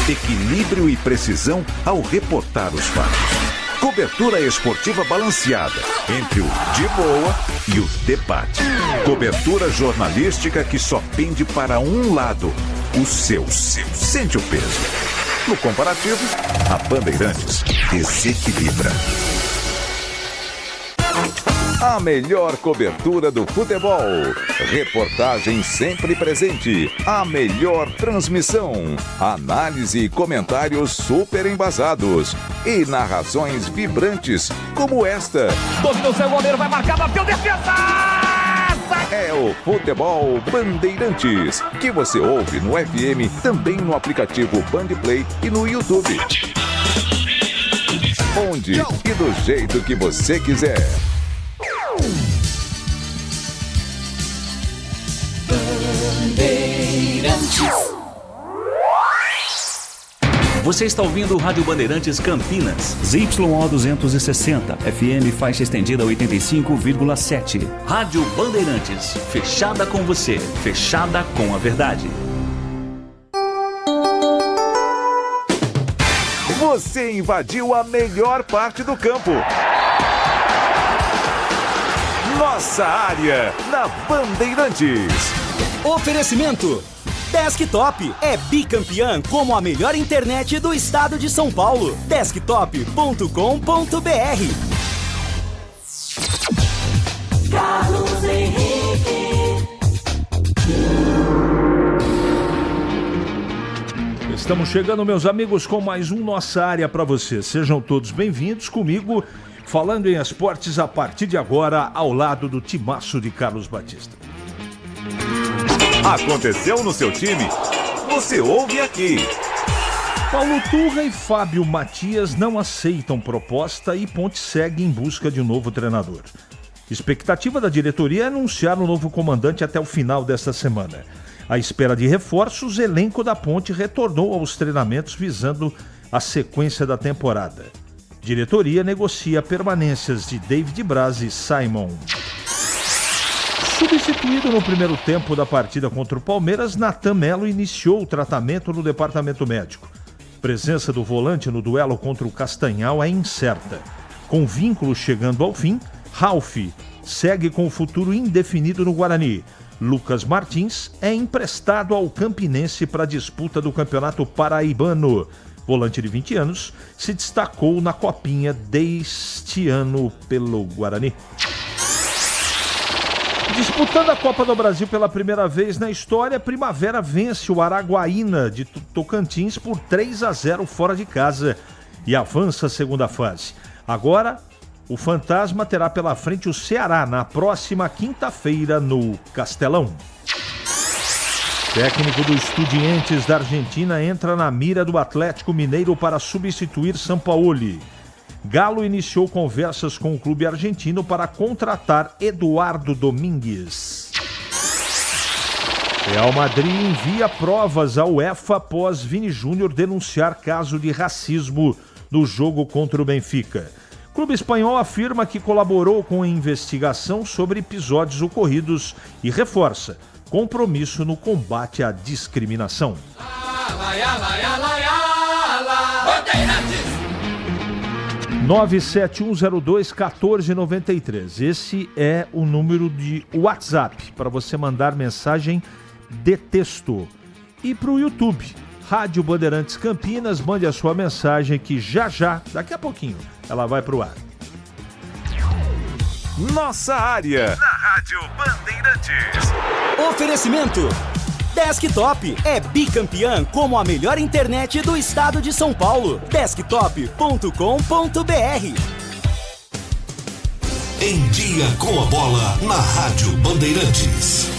equilíbrio e precisão ao reportar os fatos. Cobertura esportiva balanceada entre o de boa e o debate. Cobertura jornalística que só pende para um lado, o seu. Sente o peso. No comparativo, a Bandeirantes desequilibra. A melhor cobertura do futebol. Reportagem sempre presente. A melhor transmissão. Análise e comentários super embasados. E narrações vibrantes como esta. Dominou seu goleiro, vai marcar, bateu, defesa! É o Futebol Bandeirantes, que você ouve no FM, também no aplicativo Bandplay e no YouTube. Onde e do jeito que você quiser. Você está ouvindo o Rádio Bandeirantes Campinas. ZYO 260, FM faixa estendida 85,7. Rádio Bandeirantes, fechada com você, fechada com a verdade. Você invadiu a melhor parte do campo. Nossa área, na Bandeirantes. Oferecimento. Desktop é bicampeã como a melhor internet do estado de São Paulo. Desktop.com.br. Carlos Henrique. Estamos chegando, meus amigos, com mais um Nossa Área para você. Sejam todos bem-vindos comigo, falando em esportes a partir de agora, ao lado do timaço de Carlos Batista. Aconteceu no seu time? Você ouve aqui. Paulo Turra e Fábio Matias não aceitam proposta e Ponte segue em busca de um novo treinador. Expectativa da diretoria é anunciar um novo comandante até o final desta semana. À espera de reforços, o elenco da Ponte retornou aos treinamentos visando a sequência da temporada. Diretoria negocia permanências de David Braz e Simon. Substituído no primeiro tempo da partida contra o Palmeiras, Natan Melo iniciou o tratamento no departamento médico. Presença do volante no duelo contra o Castanhal é incerta. Com vínculo chegando ao fim, Ralf segue com o futuro indefinido no Guarani. Lucas Martins é emprestado ao Campinense para a disputa do Campeonato Paraibano. Volante de 20 anos, se destacou na Copinha deste ano pelo Guarani. Disputando a Copa do Brasil pela primeira vez na história, Primavera vence o Araguaína de Tocantins por 3-0 fora de casa e avança a segunda fase. Agora, o Fantasma terá pela frente o Ceará na próxima quinta-feira no Castelão. Técnico do Estudiantes da Argentina entra na mira do Atlético Mineiro para substituir Sampaoli. Galo iniciou conversas com o clube argentino para contratar Eduardo Domingues. Real Madrid envia provas à UEFA após Vini Júnior denunciar caso de racismo no jogo contra o Benfica. O clube espanhol afirma que colaborou com a investigação sobre episódios ocorridos e reforça compromisso no combate à discriminação. 97102-1493. Esse é o número de WhatsApp para você mandar mensagem de texto. E para o YouTube, Rádio Bandeirantes Campinas, mande a sua mensagem que já, daqui a pouquinho, ela vai para o ar. Nossa área, na Rádio Bandeirantes. Oferecimento. Desktop é bicampeã como a melhor internet do estado de São Paulo. Desktop.com.br. Em dia com a bola na Rádio Bandeirantes.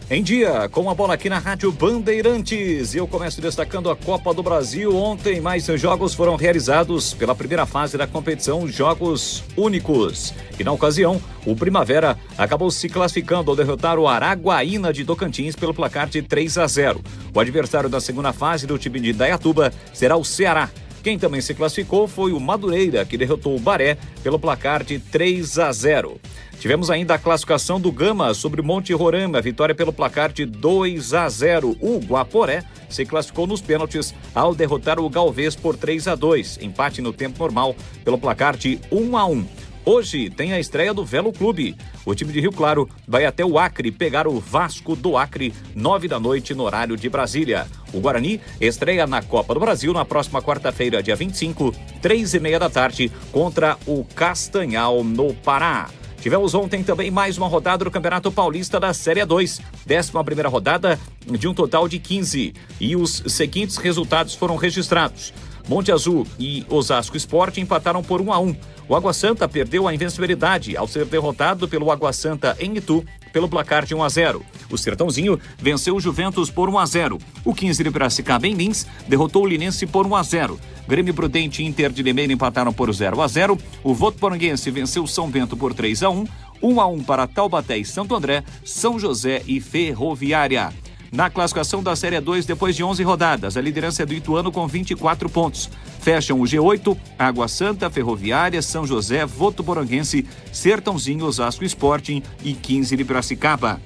Em dia, com a bola aqui na Rádio Bandeirantes. E eu começo destacando a Copa do Brasil. Ontem, mais jogos foram realizados pela primeira fase da competição, jogos únicos. E na ocasião, o Primavera acabou se classificando ao derrotar o Araguaína de Tocantins pelo placar de 3-0. O adversário da segunda fase do time de Indaiatuba será o Ceará, Quem também se classificou foi o Madureira, que derrotou o Baré pelo placar de 3-0. Tivemos ainda a classificação do Gama sobre o Monte Roraima, vitória pelo placar de 2-0. O Guaporé se classificou nos pênaltis ao derrotar o Galvez por 3-2, empate no tempo normal pelo placar de 1-1. Hoje tem a estreia do Velo Clube. O time de Rio Claro vai até o Acre pegar o Vasco do Acre, 9 da noite no horário de Brasília. O Guarani estreia na Copa do Brasil na próxima quarta-feira, dia 25, 3h30 da tarde, contra o Castanhal, no Pará. Tivemos ontem também mais uma rodada do Campeonato Paulista da Série 2, 11ª rodada de um total de 15. E os seguintes resultados foram registrados. Monte Azul e Osasco Sport empataram por 1-1. O Água Santa perdeu a invencibilidade ao ser derrotado pelo Água Santa em Itu pelo placar de 1-0. O Sertãozinho venceu o Juventus por 1-0. O 15 de Piracicaba em Lins derrotou o Linense por 1-0. Grêmio Prudente e Inter de Limeira empataram por 0-0. O Votuporanguense venceu o São Bento por 3-1. 1-1 para Taubaté e Santo André, São José e Ferroviária. Na classificação da Série 2, depois de 11 rodadas, a liderança é do Ituano com 24 pontos. Fecham o G8, Água Santa, Ferroviária, São José, Votuporanguense, Sertãozinho, Osasco Sporting e 15 de Piracicaba.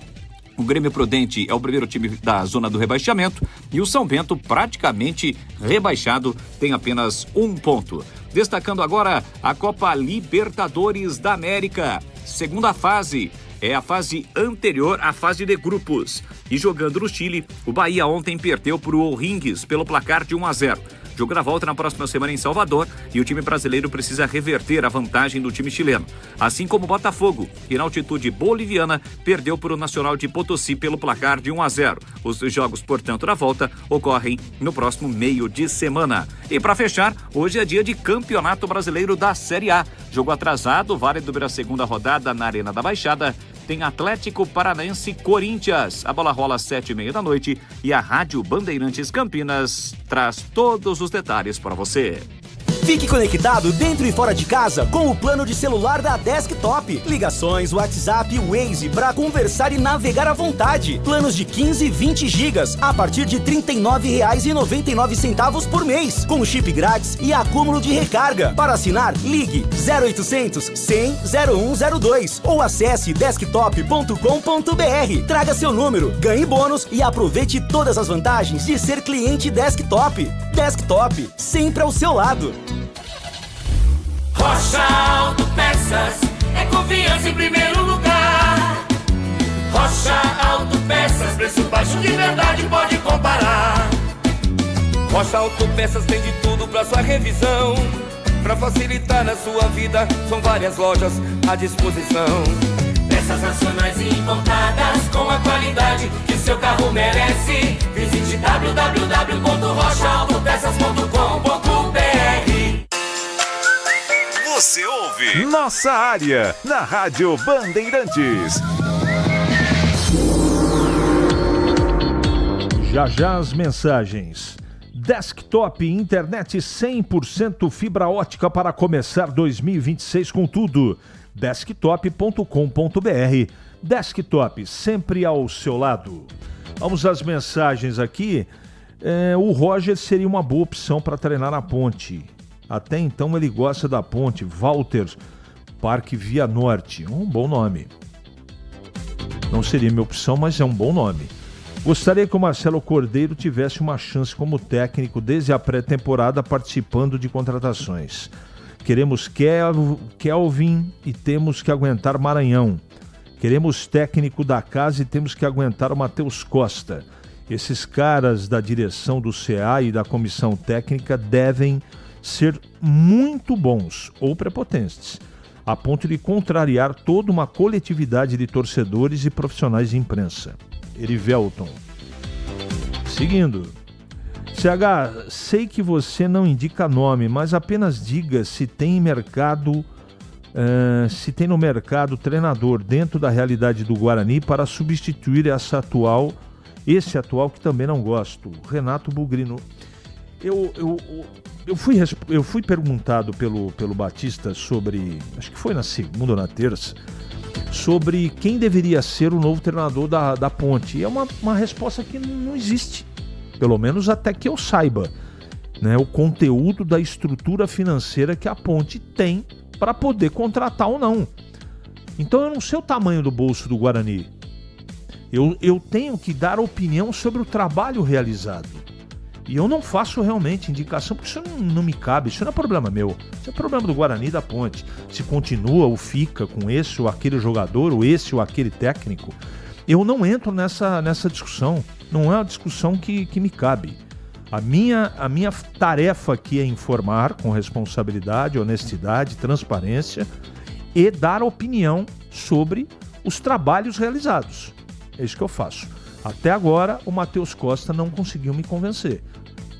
O Grêmio Prudente é o primeiro time da zona do rebaixamento e o São Bento, praticamente rebaixado, tem apenas 1 ponto. Destacando agora a Copa Libertadores da América, segunda fase. É a fase anterior à fase de grupos. E jogando no Chile, o Bahia ontem perdeu para o O'Higgins pelo placar de 1-0. Jogo da volta na próxima semana em Salvador e o time brasileiro precisa reverter a vantagem do time chileno. Assim como o Botafogo, que na altitude boliviana perdeu para o Nacional de Potosí pelo placar de 1-0. Os jogos, portanto, da volta ocorrem no próximo meio de semana. E para fechar, hoje é dia de Campeonato Brasileiro da Série A. Jogo atrasado, válido pela segunda rodada na Arena da Baixada. Tem Atlético Paranaense Corinthians. A bola rola às 7h30 da noite e a Rádio Bandeirantes Campinas traz todos os detalhes para você. Fique conectado dentro e fora de casa com o plano de celular da Desktop. Ligações, WhatsApp e Waze para conversar e navegar à vontade. Planos de 15 e 20 gigas a partir de R$ 39,99 por mês, com chip grátis e acúmulo de recarga. Para assinar, ligue 0800 100 0102 ou acesse desktop.com.br. Traga seu número, ganhe bônus e aproveite todas as vantagens de ser cliente Desktop. Desktop, sempre ao seu lado. Rocha Autopeças é confiança em primeiro lugar. Rocha Autopeças, preço baixo de verdade, pode comparar. Rocha Autopeças tem de tudo pra sua revisão. Pra facilitar na sua vida, são várias lojas à disposição. Peças nacionais e importadas com a qualidade que seu carro merece. Visite www.rochaautopeças.com.br. Você ouve Nossa Área na Rádio Bandeirantes. Já as mensagens. Desktop, internet 100% fibra ótica para começar 2026 com tudo. Desktop.com.br. Desktop, sempre ao seu lado. Vamos às mensagens aqui. O Roger seria uma boa opção para treinar na Ponte. Até então ele gosta da Ponte. Walter, Parque Via Norte. Um bom nome. Não seria minha opção, mas é um bom nome. Gostaria que o Marcelo Cordeiro tivesse uma chance como técnico desde a pré-temporada participando de contratações. Queremos Kelvin e temos que aguentar Maranhão. Queremos técnico da casa e temos que aguentar o Matheus Costa. Esses caras da direção do CA e da comissão técnica devem ser muito bons ou prepotentes, a ponto de contrariar toda uma coletividade de torcedores e profissionais de imprensa. Erivelton. Seguindo. CH, sei que você não indica nome, mas apenas diga se tem mercado, se tem no mercado treinador dentro da realidade do Guarani para substituir esse atual que também não gosto, Renato Bugrino. Eu fui perguntado pelo Batista sobre, acho que foi na segunda ou na terça, sobre quem deveria ser o novo treinador da Ponte. E é uma resposta que não existe, pelo menos até que eu saiba. né, o conteúdo da estrutura financeira que a Ponte tem para poder contratar ou não. Então eu não sei o tamanho do bolso do Guarani. Eu tenho que dar opinião sobre o trabalho realizado. E eu não faço realmente indicação, porque isso não me cabe, isso não é problema meu. Isso é problema do Guarani e da Ponte. Se continua ou fica com esse ou aquele jogador, ou esse ou aquele técnico, eu não entro nessa discussão. Não é uma discussão que me cabe. A minha tarefa aqui é informar com responsabilidade, honestidade, transparência e dar opinião sobre os trabalhos realizados. É isso que eu faço. Até agora, o Matheus Costa não conseguiu me convencer.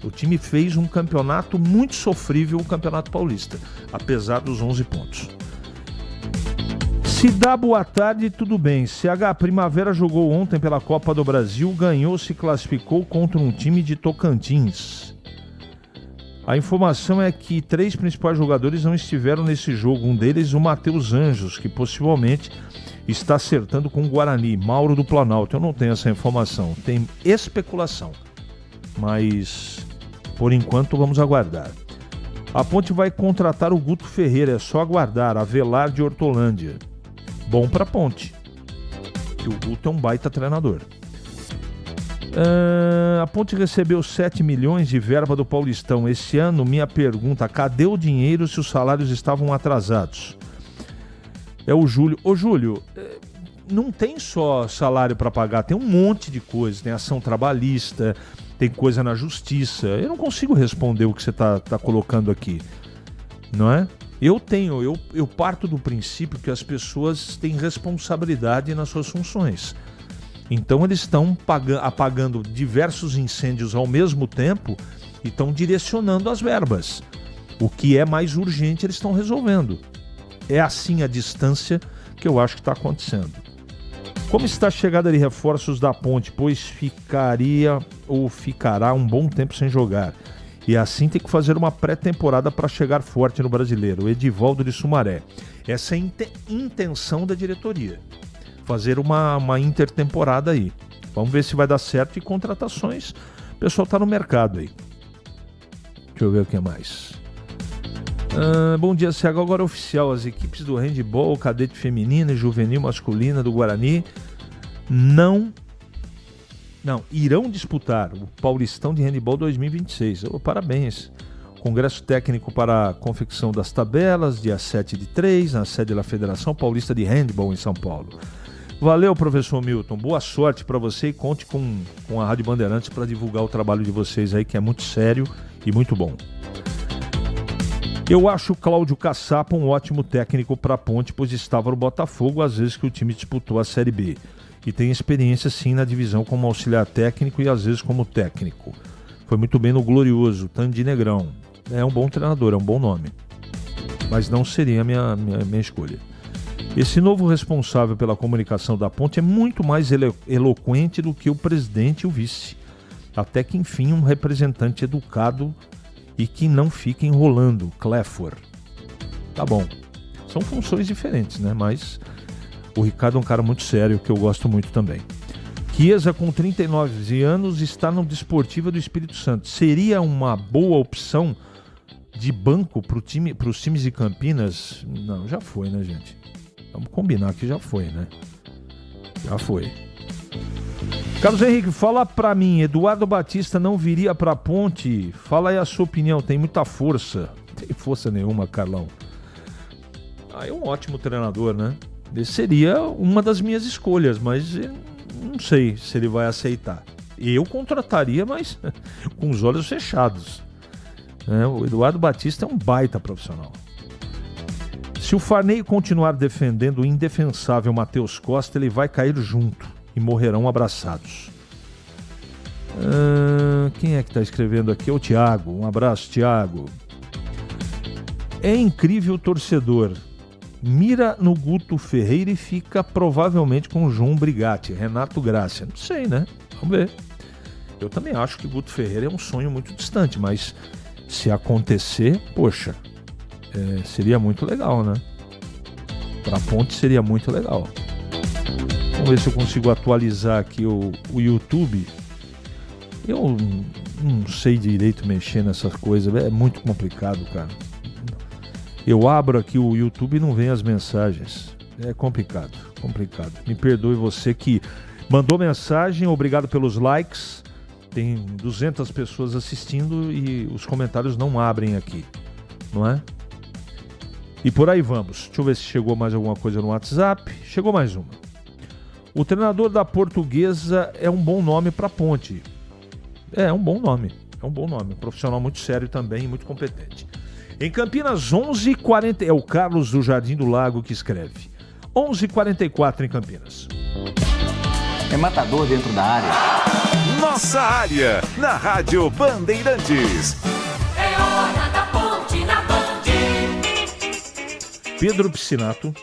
O time fez um campeonato muito sofrível, o Campeonato Paulista, apesar dos 11 pontos. Se dá boa tarde, tudo bem. CH Primavera jogou ontem pela Copa do Brasil, ganhou, se classificou contra um time de Tocantins. A informação é que 3 principais jogadores não estiveram nesse jogo. Um deles, o Matheus Anjos, que possivelmente está acertando com o Guarani. Mauro do Planalto. Eu não tenho essa informação. Tem especulação. Mas, por enquanto, vamos aguardar. A Ponte vai contratar o Guto Ferreira. É só aguardar. Avelar de Hortolândia. Bom para a Ponte. Que o Guto é um baita treinador. A Ponte recebeu 7 milhões de verba do Paulistão. Esse ano, minha pergunta, cadê o dinheiro se os salários estavam atrasados? É o Júlio. Ô Júlio, não tem só salário para pagar, tem um monte de coisa. Tem ação trabalhista, tem coisa na justiça. Eu não consigo responder o que você tá colocando aqui, não é? Eu parto do princípio que as pessoas têm responsabilidade nas suas funções. Então eles estão apagando diversos incêndios ao mesmo tempo e estão direcionando as verbas. O que é mais urgente eles estão resolvendo. É assim a distância que eu acho que está acontecendo. Como está a chegada de reforços da Ponte, pois ficará um bom tempo sem jogar. E assim tem que fazer uma pré-temporada para chegar forte no Brasileiro. Edivaldo de Sumaré. Essa é a intenção da diretoria. Fazer uma intertemporada aí. Vamos ver se vai dar certo. E contratações, o pessoal está no mercado aí. Deixa eu ver o que mais. Bom dia, CH. Agora oficial. As equipes do handball, cadete feminina e juvenil masculina do Guarani não irão disputar o Paulistão de Handball 2026. Parabéns. Congresso técnico para a confecção das tabelas, dia 7/3, na sede da Federação Paulista de Handball em São Paulo. Valeu, professor Milton. Boa sorte para você e conte com a Rádio Bandeirantes para divulgar o trabalho de vocês aí, que é muito sério e muito bom. Eu acho o Cláudio Caçapa um ótimo técnico para a Ponte, pois estava no Botafogo às vezes que o time disputou a Série B. E tem experiência sim na divisão como auxiliar técnico e às vezes como técnico. Foi muito bem no Glorioso, Tandi Negrão. É um bom treinador, é um bom nome. Mas não seria a minha escolha. Esse novo responsável pela comunicação da Ponte é muito mais eloquente do que o presidente e o vice. Até que enfim um representante educado e que não fica enrolando, Cléfor. Tá bom. São funções diferentes, né? Mas o Ricardo é um cara muito sério, que eu gosto muito também. Chiesa, com 39 anos, está no Desportiva do Espírito Santo. Seria uma boa opção de banco para os times de Campinas? Não, já foi, né, gente? Vamos combinar que já foi, né? Já foi. Carlos Henrique, fala pra mim, Eduardo Batista não viria pra Ponte? Fala aí a sua opinião, tem muita força. Não tem força nenhuma, Carlão. É um ótimo treinador, né? Esse seria uma das minhas escolhas, mas não sei se ele vai aceitar. Eu contrataria, mas com os olhos fechados. O Eduardo Batista é um baita profissional. Se o Farney continuar defendendo o indefensável Matheus Costa, ele vai cair junto e morrerão abraçados. Quem é que está escrevendo aqui? É o Thiago. Um abraço, Thiago. É incrível o torcedor. Mira no Guto Ferreira e fica provavelmente com o João Brigatti, Renato Grácia. Não sei, né? Vamos ver. Eu também acho que o Guto Ferreira é um sonho muito distante, mas se acontecer, poxa, seria muito legal, né? Para a Ponte seria muito legal. Vamos ver se eu consigo atualizar aqui o YouTube. Eu não sei direito mexer nessas coisas, é muito complicado, cara. Eu abro aqui o YouTube e não vem as mensagens. É complicado. Me perdoe você que mandou mensagem, obrigado pelos likes. Tem 200 pessoas assistindo e os comentários não abrem aqui, não é? E por aí vamos. Deixa eu ver se chegou mais alguma coisa no WhatsApp. Chegou mais uma. O treinador da Portuguesa é um bom nome para Ponte. É um bom nome. Um profissional muito sério também, muito competente. Em Campinas, 11h40. É o Carlos do Jardim do Lago que escreve. 11h44 em Campinas. É matador dentro da área. Nossa área, na Rádio Bandeirantes. É hora da Ponte na Band. Pedro Piscinato.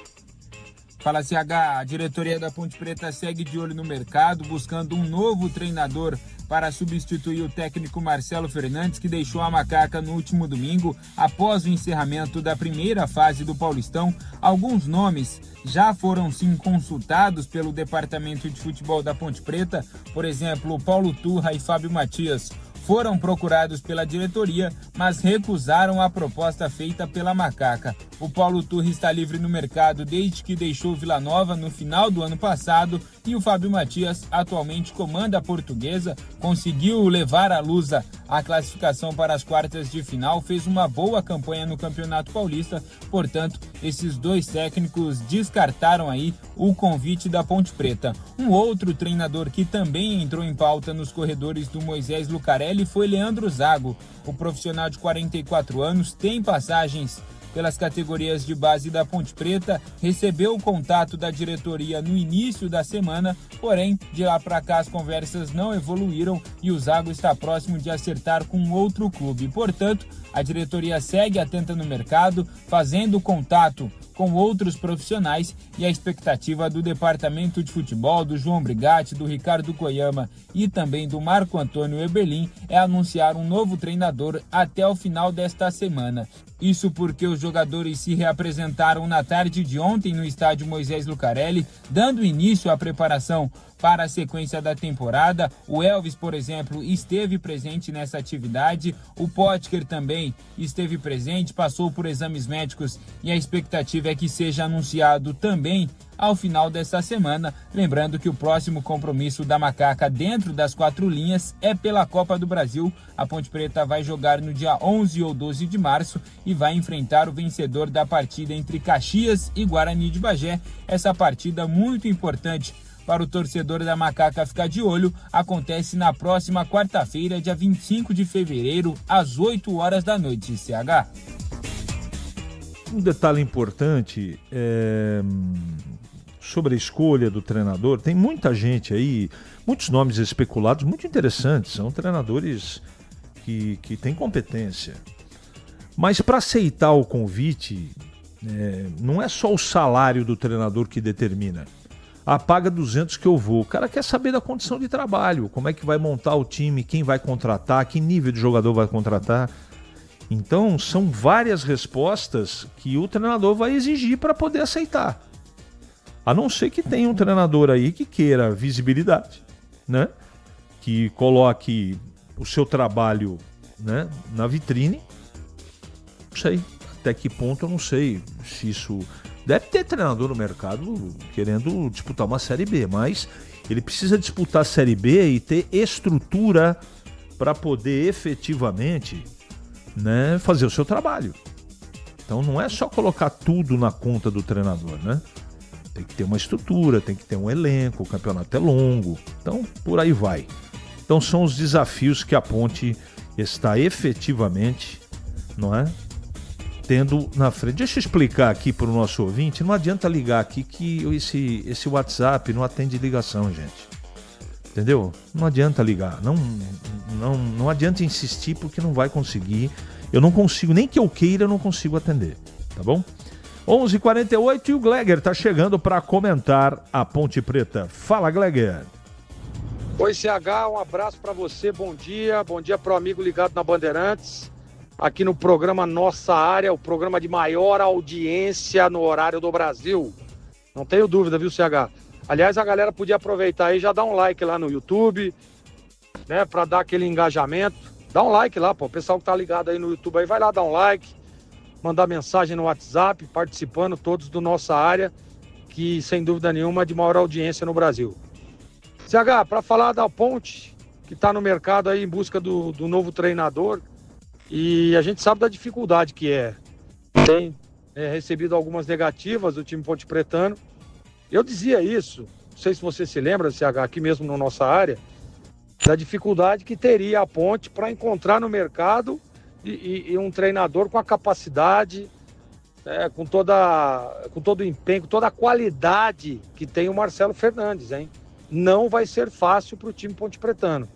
Fala, CH, a diretoria da Ponte Preta segue de olho no mercado, buscando um novo treinador para substituir o técnico Marcelo Fernandes, que deixou a Macaca no último domingo, após o encerramento da primeira fase do Paulistão. Alguns nomes já foram sim consultados pelo departamento de futebol da Ponte Preta, por exemplo, Paulo Turra e Fábio Matias. Foram procurados pela diretoria, mas recusaram a proposta feita pela Macaca. O Paulo Turra está livre no mercado desde que deixou Vila Nova no final do ano passado e o Fábio Matias atualmente comanda a Portuguesa, conseguiu levar à Lusa a classificação para as quartas de final, fez uma boa campanha no Campeonato Paulista, portanto, esses dois técnicos descartaram aí o convite da Ponte Preta. Um outro treinador que também entrou em pauta nos corredores do Moisés Lucarelli foi Leandro Zago. O profissional de 44 anos tem passagens pelas categorias de base da Ponte Preta, recebeu o contato da diretoria no início da semana, porém, de lá para cá as conversas não evoluíram e o Zago está próximo de acertar com outro clube. Portanto, a diretoria segue atenta no mercado, fazendo contato com outros profissionais e a expectativa do departamento de futebol, do João Brigatti, do Ricardo Koyama e também do Marco Antônio Eberlin é anunciar um novo treinador até o final desta semana. Isso porque os jogadores se reapresentaram na tarde de ontem no estádio Moisés Lucarelli, dando início à preparação para a sequência da temporada. O Elvis, por exemplo, esteve presente nessa atividade, o Potker também esteve presente, passou por exames médicos e a expectativa é que seja anunciado também ao final desta semana. Lembrando que o próximo compromisso da Macaca dentro das quatro linhas é pela Copa do Brasil. A Ponte Preta vai jogar no dia 11 ou 12 de março e vai enfrentar o vencedor da partida entre Caxias e Guarani de Bagé. Essa partida muito importante para o torcedor da Macaca ficar de olho, acontece na próxima quarta-feira, dia 25 de fevereiro, às 8 horas da noite, CH. Um detalhe importante sobre a escolha do treinador, tem muita gente aí, muitos nomes especulados, muito interessantes, são treinadores que têm competência. Mas para aceitar o convite, não é só o salário do treinador que determina. Paga 200 que eu vou. O cara quer saber da condição de trabalho, como é que vai montar o time, quem vai contratar, que nível de jogador vai contratar. Então, são várias respostas que o treinador vai exigir para poder aceitar. A não ser que tenha um treinador aí que queira visibilidade, né? Que coloque o seu trabalho, né, na vitrine. Não sei até que ponto, eu não sei se isso... Deve ter treinador no mercado querendo disputar uma Série B, mas ele precisa disputar a Série B e ter estrutura para poder efetivamente, né, fazer o seu trabalho. Então não é só colocar tudo na conta do treinador, né? Tem que ter uma estrutura, tem que ter um elenco, o campeonato é longo, então por aí vai. Então são os desafios que a Ponte está efetivamente, não é, tendo na frente. Deixa eu explicar aqui para o nosso ouvinte, não adianta ligar aqui que esse WhatsApp não atende ligação, gente. Entendeu? Não adianta ligar, não adianta insistir porque não vai conseguir. Eu não consigo, nem que eu queira, eu não consigo atender, tá bom? 11h48 e o Gleger tá chegando para comentar a Ponte Preta. Fala, Gleger. Oi, CH, um abraço para você, bom dia pro amigo ligado na Bandeirantes. Aqui no programa Nossa Área, o programa de maior audiência no horário do Brasil. Não tenho dúvida, viu, CH? Aliás, a galera podia aproveitar aí e já dar um like lá no YouTube, né, para dar aquele engajamento. Dá um like lá, pô. O pessoal que tá ligado aí no YouTube aí, vai lá dar um like, mandar mensagem no WhatsApp, participando todos do nossa área, que sem dúvida nenhuma é de maior audiência no Brasil. CH, para falar da Ponte, que está no mercado aí em busca do novo treinador, e a gente sabe da dificuldade que é. Tem recebido algumas negativas do time pontepretano. Eu dizia isso, não sei se você se lembra, CH, aqui mesmo na nossa área, da dificuldade que teria a Ponte para encontrar no mercado e um treinador com a capacidade, com todo o empenho, com toda a qualidade que tem o Marcelo Fernandes, hein? Não vai ser fácil para o time pontepretano.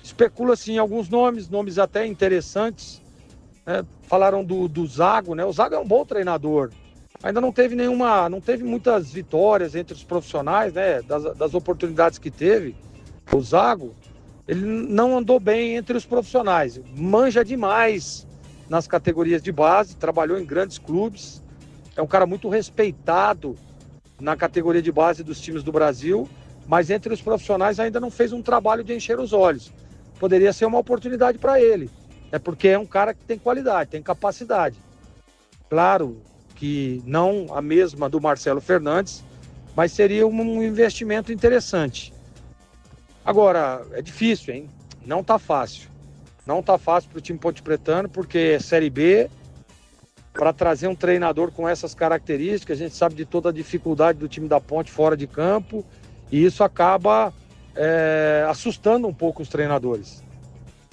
Especula-se em alguns nomes até interessantes. Falaram do Zago, né? O Zago é um bom treinador. Ainda não teve muitas vitórias entre os profissionais, né? Das oportunidades que teve. O Zago, ele não andou bem entre os profissionais. Manja demais nas categorias de base, trabalhou em grandes clubes. É um cara muito respeitado na categoria de base dos times do Brasil, mas entre os profissionais ainda não fez um trabalho de encher os olhos. Poderia ser uma oportunidade para ele. É porque é um cara que tem qualidade, tem capacidade. Claro que não a mesma do Marcelo Fernandes, mas seria um investimento interessante. Agora, é difícil, hein? Não tá fácil. Não tá fácil para o time pontepretano, porque é Série B, para trazer um treinador com essas características, a gente sabe de toda a dificuldade do time da Ponte fora de campo, e isso acaba assustando um pouco os treinadores.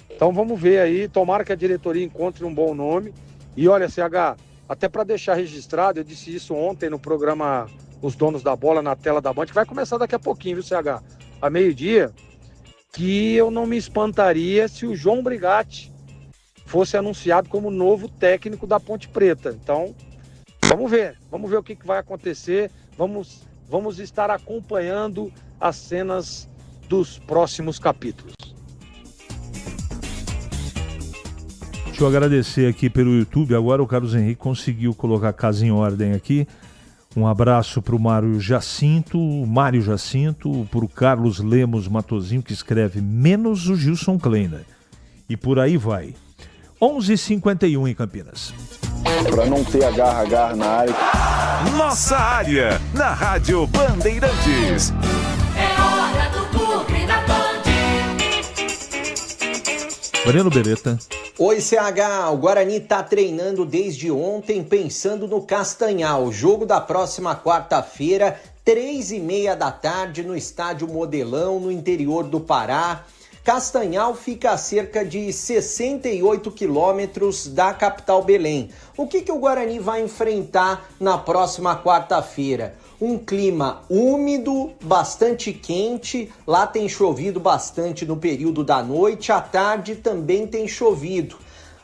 Então vamos ver aí, tomara que a diretoria encontre um bom nome. E olha, CH, até para deixar registrado, eu disse isso ontem no programa Os Donos da Bola, na tela da Band, que vai começar daqui a pouquinho, viu, CH? A meio-dia, que eu não me espantaria se o João Brigatti fosse anunciado como novo técnico da Ponte Preta. Então, vamos ver o que vai acontecer, vamos estar acompanhando as cenas dos próximos capítulos. Deixa eu agradecer aqui pelo YouTube. Agora o Carlos Henrique conseguiu colocar a casa em ordem aqui. Um abraço para o Mário Jacinto, para o Carlos Lemos Matozinho, que escreve menos o Gilson Kleiner. E por aí vai. 11h51 em Campinas. Para não ter agarra na área. Nossa área, na Rádio Bandeirantes. É hora do Clube da Band. Mariano Beretta. Oi, CH. O Guarani está treinando desde ontem, pensando no Castanhal. Jogo da próxima quarta-feira, 3h30 da tarde, no Estádio Modelão, no interior do Pará. Castanhal fica a cerca de 68 quilômetros da capital Belém. O que o Guarani vai enfrentar na próxima quarta-feira? Um clima úmido, bastante quente, lá tem chovido bastante no período da noite, à tarde também tem chovido.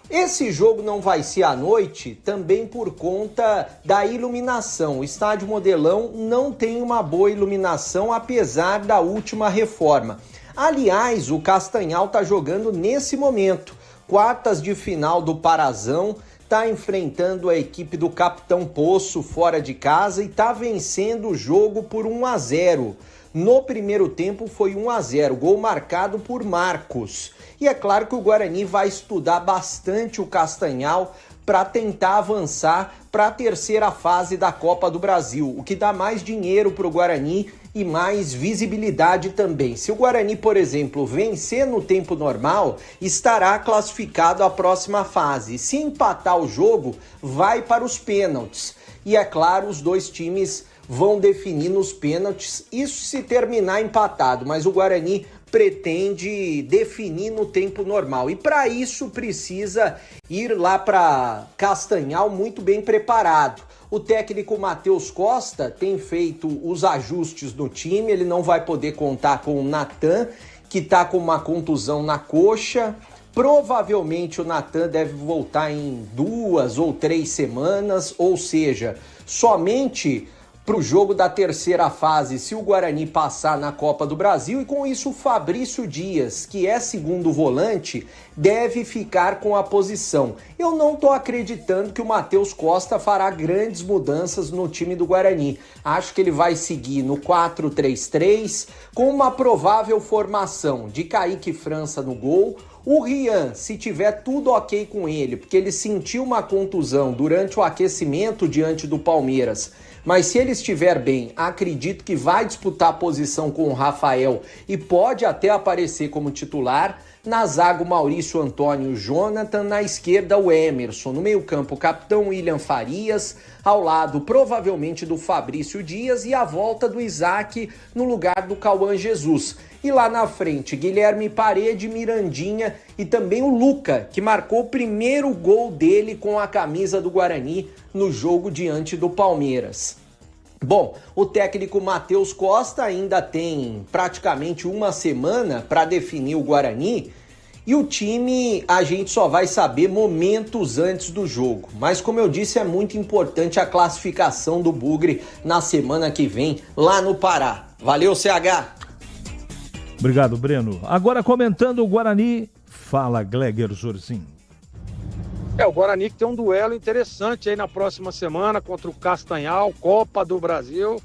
Esse jogo não vai ser à noite também por conta da iluminação. O Estádio Modelão não tem uma boa iluminação, apesar da última reforma. Aliás, o Castanhal está jogando nesse momento, quartas de final do Parazão, está enfrentando a equipe do Capitão Poço fora de casa e está vencendo o jogo por 1-0. No primeiro tempo foi 1-0, gol marcado por Marcos. E é claro que o Guarani vai estudar bastante o Castanhal para tentar avançar para a terceira fase da Copa do Brasil, o que dá mais dinheiro para o Guarani e mais visibilidade também. Se o Guarani, por exemplo, vencer no tempo normal, estará classificado à próxima fase. Se empatar o jogo, vai para os pênaltis. E é claro, os dois times vão definir nos pênaltis, isso se terminar empatado, mas o Guarani pretende definir no tempo normal. E para isso precisa ir lá para Castanhal muito bem preparado. O técnico Matheus Costa tem feito os ajustes no time, ele não vai poder contar com o Natan, que está com uma contusão na coxa. Provavelmente o Natan deve voltar em 2 ou 3 semanas, ou seja, somente para o jogo da terceira fase se o Guarani passar na Copa do Brasil, e com isso o Fabrício Dias, que é segundo volante, deve ficar com a posição. Eu não estou acreditando que o Matheus Costa fará grandes mudanças no time do Guarani. Acho que ele vai seguir no 4-3-3 com uma provável formação de Kaique França no gol. O Rian, se tiver tudo ok com ele, porque ele sentiu uma contusão durante o aquecimento diante do Palmeiras, mas se ele estiver bem, acredito que vai disputar a posição com o Rafael e pode até aparecer como titular. Na zaga, o Maurício Antônio e o Jonathan, na esquerda o Emerson, no meio-campo o capitão William Farias, ao lado provavelmente do Fabrício Dias, e a volta do Isaac no lugar do Cauã Jesus. E lá na frente, Guilherme Parede, Mirandinha e também o Luca, que marcou o primeiro gol dele com a camisa do Guarani no jogo diante do Palmeiras. Bom, o técnico Matheus Costa ainda tem praticamente uma semana para definir o Guarani, e o time a gente só vai saber momentos antes do jogo. Mas como eu disse, é muito importante a classificação do Bugre na semana que vem lá no Pará. Valeu, CH! Obrigado, Breno. Agora comentando o Guarani, fala Gleger Zorzin. O Guarani que tem um duelo interessante aí na próxima semana contra o Castanhal, Copa do Brasil.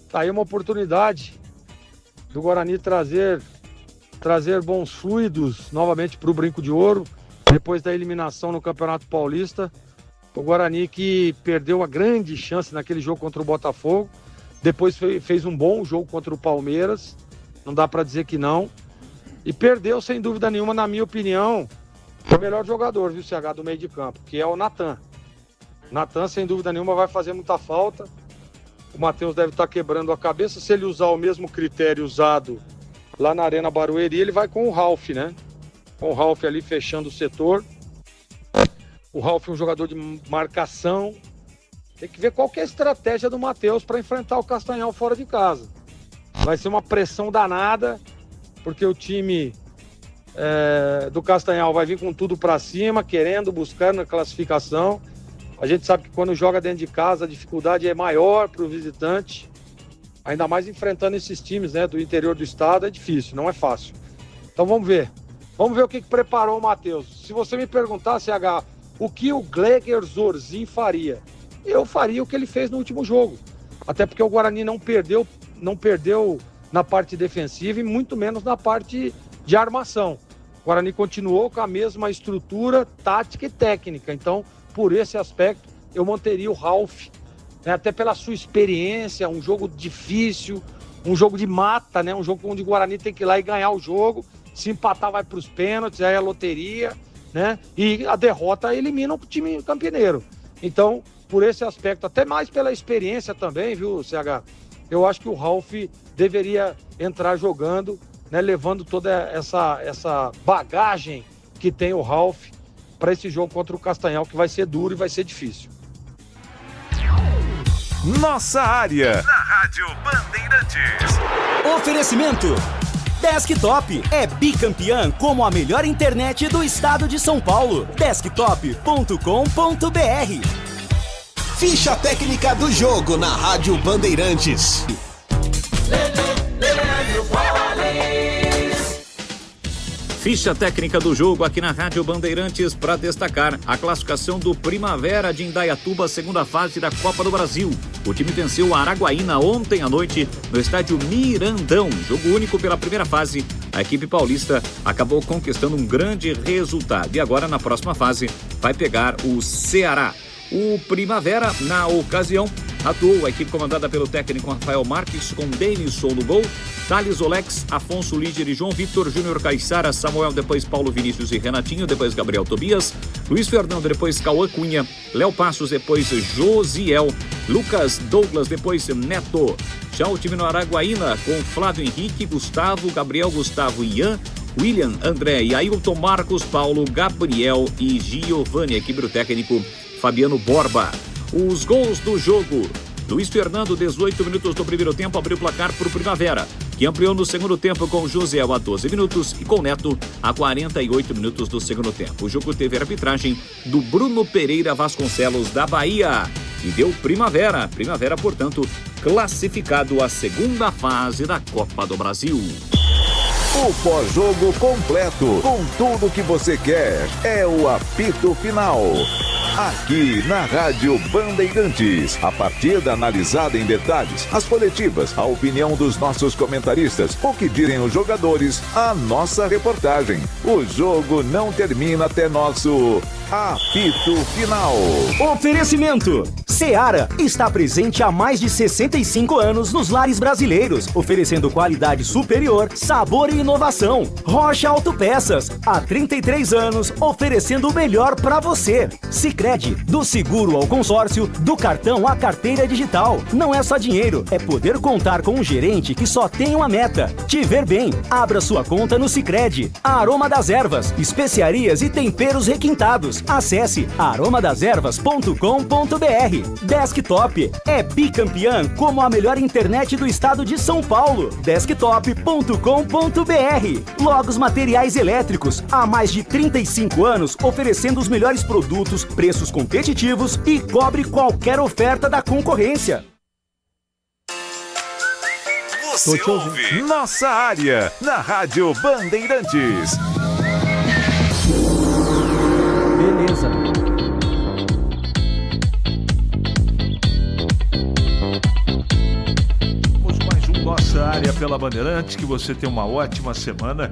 Tá aí uma oportunidade do Guarani trazer bons fluidos novamente para o Brinco de Ouro, depois da eliminação no Campeonato Paulista. O Guarani que perdeu a grande chance naquele jogo contra o Botafogo, depois fez um bom jogo contra o Palmeiras, não dá para dizer que não, e perdeu sem dúvida nenhuma, na minha opinião, o melhor jogador, viu, CH, do meio de campo, que é o Natan. Natan, sem dúvida nenhuma, vai fazer muita falta. O Matheus deve estar quebrando a cabeça. Se ele usar o mesmo critério usado lá na Arena Barueri, ele vai com o Ralf, né? Com o Ralf ali fechando o setor. O Ralf é um jogador de marcação. Tem que ver qual que é a estratégia do Matheus para enfrentar o Castanhal fora de casa. Vai ser uma pressão danada, porque o time do Castanhal vai vir com tudo para cima, querendo, buscando a classificação. A gente sabe que quando joga dentro de casa a dificuldade é maior para o visitante, ainda mais enfrentando esses times, né, do interior do estado. É difícil, não é fácil. Então vamos ver o que preparou o Matheus. Se você me perguntar, CH, o que o Gleger Zorzin faria, eu faria o que ele fez no último jogo, até porque o Guarani não perdeu na parte defensiva e muito menos na parte de armação. O Guarani continuou com a mesma estrutura tática e técnica. Então, por esse aspecto, eu manteria o Ralf, né, até pela sua experiência, um jogo difícil, um jogo de mata, né, um jogo onde o Guarani tem que ir lá e ganhar o jogo. Se empatar, vai para os pênaltis, aí é a loteria, né, e a derrota elimina o time campineiro. Então, por esse aspecto, até mais pela experiência também, viu, CH? Eu acho que o Ralf deveria entrar jogando, né, levando toda essa bagagem que tem o Ralf para esse jogo contra o Castanhal, que vai ser duro e vai ser difícil. Nossa área, na Rádio Bandeirantes. Oferecimento Desktop é bicampeã como a melhor internet do estado de São Paulo. Desktop.com.br. Ficha técnica do jogo na Rádio Bandeirantes. Ficha técnica do jogo aqui na Rádio Bandeirantes para destacar a classificação do Primavera de Indaiatuba, segunda fase da Copa do Brasil. O time venceu o Araguaína ontem à noite no estádio Mirandão. Jogo único pela primeira fase. A equipe paulista acabou conquistando um grande resultado e agora na próxima fase vai pegar o Ceará. O Primavera, na ocasião, atuou a equipe comandada pelo técnico Rafael Marques com Denilson no gol, Thales Olex, Afonso Líger e João Vitor, Júnior Caissara, Samuel, depois Paulo Vinícius e Renatinho, depois Gabriel Tobias, Luiz Fernando, depois Cauã Cunha, Léo Passos, depois Josiel, Lucas Douglas, depois Neto. Já o time no Araguaína com Flávio Henrique, Gustavo, Gabriel, Gustavo, Ian, William, André e Ailton, Marcos, Paulo, Gabriel e Giovanni, equipe do técnico Fabiano Borba. Os gols do jogo: Luiz Fernando, 18 minutos do primeiro tempo, abriu o placar para o Primavera, que ampliou no segundo tempo com Josiel a 12 minutos e com Neto a 48 minutos do segundo tempo. O jogo teve a arbitragem do Bruno Pereira Vasconcelos, da Bahia. e deu Primavera. Primavera, portanto, classificado à segunda fase da Copa do Brasil. O pós-jogo completo, com tudo que você quer, é o apito final. Aqui na Rádio Bandeirantes, a partida analisada em detalhes, as coletivas, a opinião dos nossos comentaristas, o que direm os jogadores, a nossa reportagem. O jogo não termina até nosso apito final. Oferecimento: Seara está presente há mais de 65 anos nos lares brasileiros, oferecendo qualidade superior, sabor e inovação. Rocha Autopeças, há 33 anos, oferecendo o melhor para você. Sicredi, do seguro ao consórcio, do cartão à carteira digital. Não é só dinheiro, é poder contar com um gerente que só tem uma meta: te ver bem. Abra sua conta no Sicredi. Aroma das Ervas, especiarias e temperos requintados. Acesse aromadeservas.com.br. Desktop é bicampeã como a melhor internet do estado de São Paulo. Desktop.com.br. Logos Materiais Elétricos, há mais de 35 anos oferecendo os melhores produtos, preços competitivos e cobre qualquer oferta da concorrência. Você ouve Nossa Área, na Rádio Bandeirantes. Beleza. Mais um Nossa Área pela Bandeirantes. Que você tenha uma ótima semana.